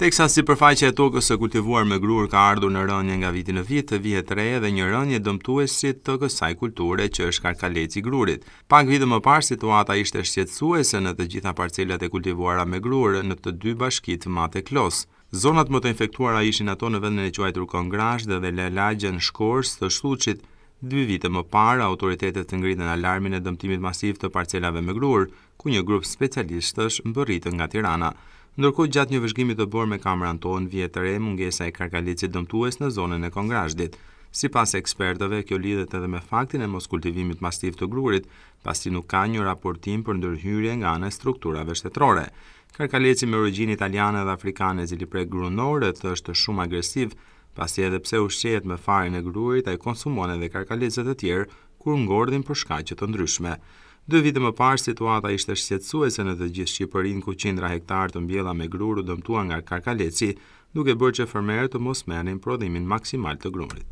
Teksa sipërfaqja e tokës së kultivuar me grur ka ardhur në rënje nga viti në vit, vihet re dhe një rënje dëmtuese të kësaj kulture që është karkaleci i grurit. Pak vite më parë situata ishte shqetësuese në të gjitha parcelat e kultivuara me grur në të dy bashkitë Mate Klos. Zonat më të infektuara ishin ato në vendin e quajtur Kongrasht dhe Lelagjën Shkors të Shtuçit. 2 vite më parë, autoritetet ngritën alarmin e dëmtimit masiv të parcelave me grur, ku një grup specialistësh mbërritën nga Tirana. Ndërkohë, gjatë një vëzhgimi të bërë me kamerën tonë, vihet re mungesa e karkalecit dëmtues në zonën e Kongrashtit. Sipas ekspertëve, kjo lidhet edhe me faktin e moskultivimit masiv të grurit, pasi nuk ka një raportim për ndërhyrje nga ana e strukturave shtetërore. Karkaleci me origjinë italiane dhe afrikane, i cili prek grunorët, është shumë agresiv, pasi edhe pse ushqehet me farin e grurit, ai konsumon edhe karkalecet e tjerë kur ngordhin për shkaqe të ndryshme. 2 vite më parë, situata ishte shqetësuese në të gjithë Shqipërinë, ku qindra hektar të mbjella me grur u dëmtuan nga karkaleci, duke bërë që fermerët të mos merrnin prodhimin maksimal të grurit.